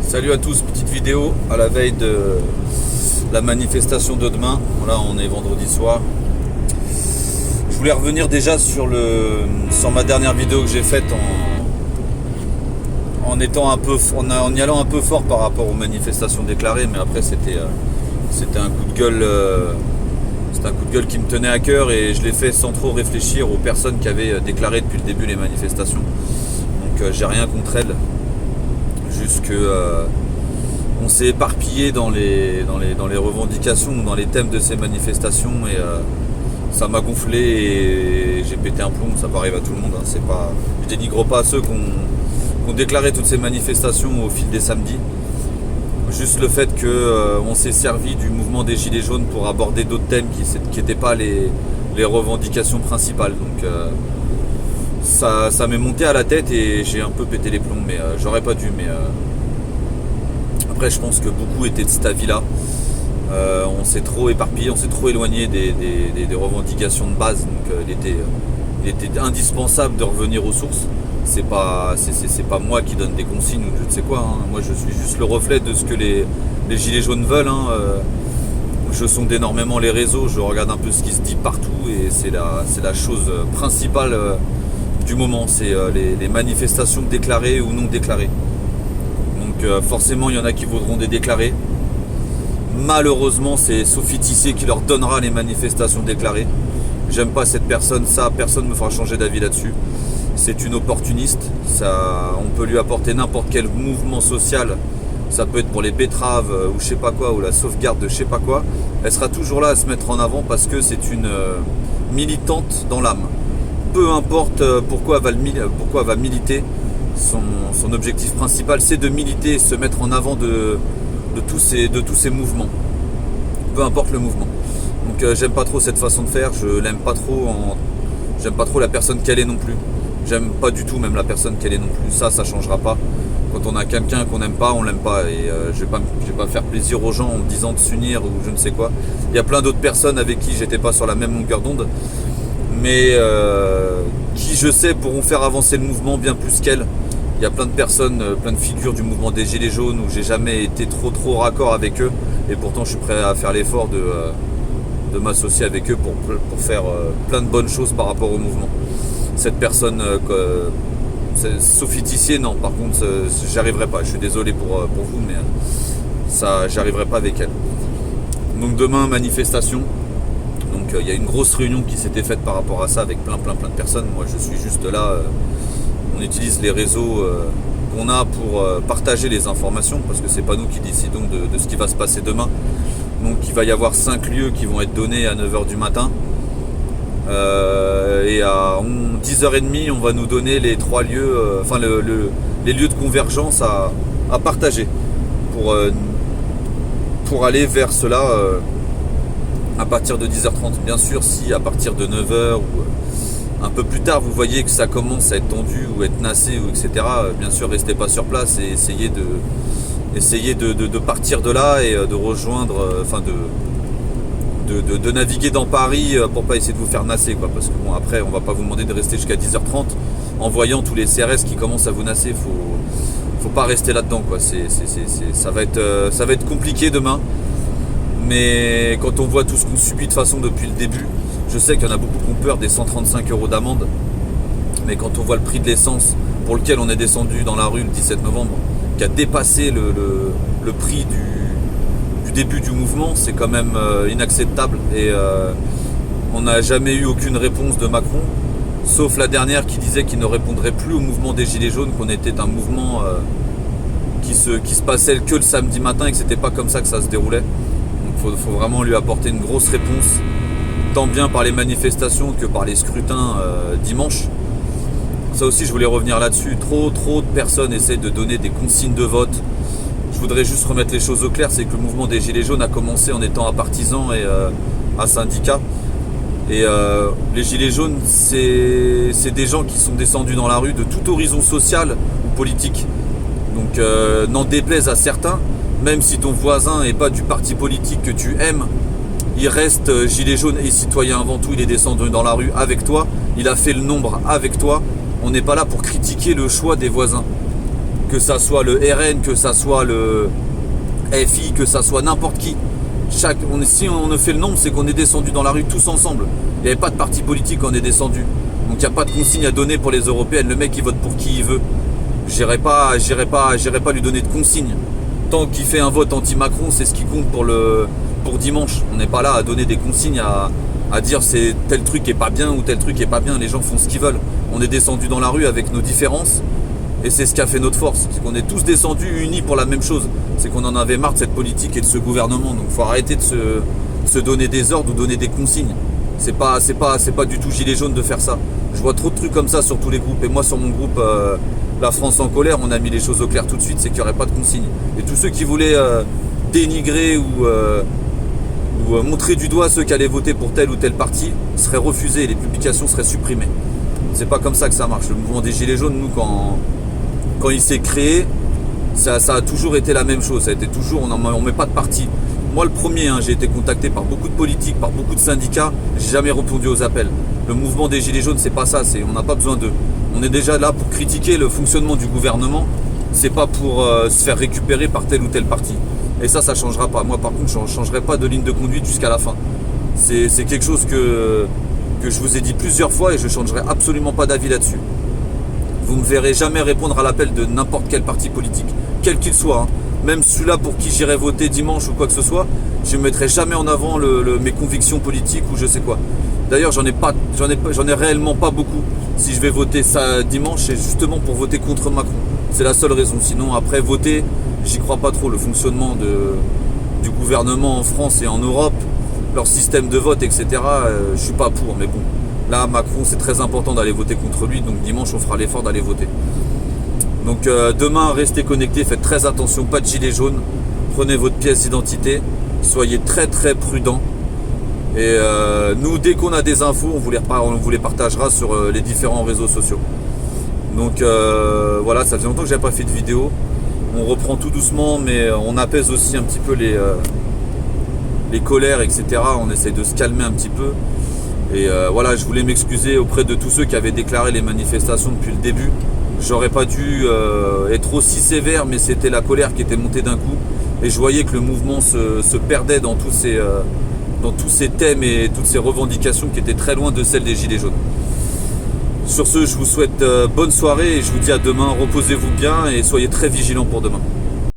Salut à tous, petite vidéo à la veille de la manifestation de demain. Là on est vendredi soir. Je voulais revenir déjà sur ma dernière vidéo que j'ai faite en y allant un peu fort par rapport aux manifestations déclarées, mais après c'était un coup de gueule. C'était un coup de gueule qui me tenait à cœur et je l'ai fait sans trop réfléchir aux personnes qui avaient déclaré depuis le début les manifestations. Donc j'ai rien contre elles. Juste que on s'est éparpillé dans les revendications ou dans les thèmes de ces manifestations et ça m'a gonflé et j'ai pété un plomb. Ça peut arriver à tout le monde, hein. Je dénigre pas à ceux qui ont déclaré toutes ces manifestations au fil des samedis. Juste le fait qu'on s'est servi du mouvement des Gilets jaunes pour aborder d'autres thèmes qui n'étaient pas les revendications principales. Donc ça m'est monté à la tête et j'ai un peu pété les plombs, mais j'aurais pas dû. Mais après, je pense que beaucoup étaient de cet avis-là. On s'est trop éparpillé, on s'est trop éloigné des revendications de base. Donc il était indispensable de revenir aux sources. C'est pas moi qui donne des consignes ou je ne sais quoi, hein. Moi je suis juste le reflet de ce que les Gilets jaunes veulent, hein. Je sonde énormément les réseaux, je regarde un peu ce qui se dit partout et c'est la chose principale du moment, c'est les manifestations déclarées ou non déclarées. Donc forcément il y en a qui voudront des déclarés. Malheureusement c'est Sophie Tissier qui leur donnera les manifestations déclarées. J'aime pas cette personne, personne ne me fera changer d'avis là-dessus. C'est une opportuniste, on peut lui apporter n'importe quel mouvement social, ça peut être pour les betteraves ou je sais pas quoi, ou la sauvegarde de je sais pas quoi, elle sera toujours là à se mettre en avant parce que c'est une militante dans l'âme. Peu importe pourquoi elle va militer, son objectif principal c'est de militer et se mettre en avant de tous ces mouvements, peu importe le mouvement. Donc j'aime pas trop cette façon de faire, j'aime pas trop la personne qu'elle est non plus. J'aime pas du tout même la personne qu'elle est non plus. Ça changera pas. Quand on a quelqu'un qu'on n'aime pas, on l'aime pas. Et je vais pas faire plaisir aux gens en me disant de s'unir ou je ne sais quoi. Il y a plein d'autres personnes avec qui j'étais pas sur la même longueur d'onde, mais qui je sais pourront faire avancer le mouvement bien plus qu'elle. Il y a plein de personnes, plein de figures du mouvement des Gilets jaunes où j'ai jamais été trop raccord avec eux. Et pourtant je suis prêt à faire l'effort de m'associer avec eux pour faire plein de bonnes choses par rapport au mouvement. Cette personne, Sophie Tissier, non, par contre, j'y arriverai pas. Je suis désolé pour vous, mais j'y arriverai pas avec elle. Donc demain, manifestation. Donc il y a une grosse réunion qui s'était faite par rapport à ça avec plein de personnes. Moi, je suis juste là. On utilise les réseaux qu'on a pour partager les informations, parce que c'est pas nous qui décidons de ce qui va se passer demain. Donc il va y avoir 5 lieux qui vont être donnés à 9h du matin. Et à 10h30 on va nous donner les 3 lieux, les lieux de convergence à partager pour aller vers cela à partir de 10h30. Bien sûr, si à partir de 9h ou un peu plus tard vous voyez que ça commence à être tendu ou être nassé ou etc., bien sûr restez pas sur place et essayez de partir de là et de rejoindre, de naviguer dans Paris pour pas essayer de vous faire nasser, quoi, parce que bon, après on va pas vous demander de rester jusqu'à 10h30 en voyant tous les CRS qui commencent à vous nasser. Faut pas rester là-dedans, quoi. Ça va être compliqué demain, mais quand on voit tout ce qu'on subit de toute façon depuis le début, je sais qu'il y en a beaucoup qui ont peur des 135 € d'amende, mais quand on voit le prix de l'essence pour lequel on est descendu dans la rue le 17 novembre, qui a dépassé le prix du début du mouvement, c'est quand même inacceptable. Et on n'a jamais eu aucune réponse de Macron, sauf la dernière qui disait qu'il ne répondrait plus au mouvement des Gilets jaunes, qu'on était un mouvement qui se passait que le samedi matin et que c'était pas comme ça que ça se déroulait. Donc faut vraiment lui apporter une grosse réponse, tant bien par les manifestations que par les scrutins dimanche. Ça aussi je voulais revenir là-dessus. Trop de personnes essayent de donner des consignes de vote. Je voudrais juste remettre les choses au clair, c'est que le mouvement des Gilets jaunes a commencé en étant à partisans et à syndicats. Et les Gilets jaunes, c'est des gens qui sont descendus dans la rue de tout horizon social ou politique. Donc n'en déplaise à certains, même si ton voisin n'est pas du parti politique que tu aimes, il reste Gilet jaune et citoyen avant tout. Il est descendu dans la rue avec toi, il a fait le nombre avec toi. On n'est pas là pour critiquer le choix des voisins. que ça soit le RN, que ça soit le FI, que ça soit n'importe qui. Si on ne fait le nombre, c'est qu'on est descendu dans la rue tous ensemble. Il n'y avait pas de parti politique quand on est descendu. Donc il n'y a pas de consigne à donner pour les européennes. Le mec il vote pour qui il veut. J'irai pas lui donner de consigne. Tant qu'il fait un vote anti-Macron, c'est ce qui compte pour dimanche. On n'est pas là à donner des consignes, à dire c'est tel truc est pas bien ou tel truc est pas bien. Les gens font ce qu'ils veulent. On est descendu dans la rue avec nos différences. Et c'est ce qui a fait notre force. C'est qu'on est tous descendus unis pour la même chose. C'est qu'on en avait marre de cette politique et de ce gouvernement. Donc il faut arrêter de se donner des ordres ou donner des consignes. C'est pas du tout gilet jaune de faire ça. Je vois trop de trucs comme ça sur tous les groupes. Et moi sur mon groupe La France en colère, on a mis les choses au clair tout de suite, c'est qu'il n'y aurait pas de consignes. Et tous ceux qui voulaient dénigrer ou montrer du doigt ceux qui allaient voter pour tel ou tel parti seraient refusés et les publications seraient supprimées. C'est pas comme ça que ça marche. Le mouvement des Gilets jaunes, nous, quand il s'est créé, ça a toujours été la même chose. Ça a été toujours, on met pas de parti. Moi, le premier, j'ai été contacté par beaucoup de politiques, par beaucoup de syndicats. J'ai jamais répondu aux appels. Le mouvement des Gilets jaunes, c'est pas ça. On n'a pas besoin d'eux. On est déjà là pour critiquer le fonctionnement du gouvernement. C'est pas pour se faire récupérer par tel ou tel parti. Et ça changera pas. Moi, par contre, je ne changerai pas de ligne de conduite jusqu'à la fin. C'est quelque chose que je vous ai dit plusieurs fois et je ne changerai absolument pas d'avis là-dessus. Vous ne me verrez jamais répondre à l'appel de n'importe quel parti politique, quel qu'il soit. Même celui-là pour qui j'irai voter dimanche ou quoi que ce soit, je ne mettrai jamais en avant mes convictions politiques ou je sais quoi. D'ailleurs, j'en ai réellement pas beaucoup. Si je vais voter ça dimanche, c'est justement pour voter contre Macron. C'est la seule raison. Sinon, après, voter, j'y crois pas trop. Le fonctionnement du gouvernement en France et en Europe, leur système de vote, etc., je suis pas pour. Mais bon, là, Macron, c'est très important d'aller voter contre lui. Donc dimanche, on fera l'effort d'aller voter. Donc demain, restez connectés, faites très attention, pas de gilet jaune. Prenez votre pièce d'identité. Soyez très très prudents. Et nous, dès qu'on a des infos, on vous les partagera sur les différents réseaux sociaux. Donc voilà, ça faisait longtemps que j'avais pas fait de vidéo. On reprend tout doucement, mais on apaise aussi un petit peu les colères, etc. On essaye de se calmer un petit peu. Et voilà, je voulais m'excuser auprès de tous ceux qui avaient déclaré les manifestations depuis le début. J'aurais pas dû être aussi sévère, mais c'était la colère qui était montée d'un coup. Et je voyais que le mouvement se perdait dans tous ces thèmes et toutes ces revendications qui étaient très loin de celles des Gilets jaunes. Sur ce, je vous souhaite bonne soirée et je vous dis à demain. Reposez-vous bien et soyez très vigilants pour demain.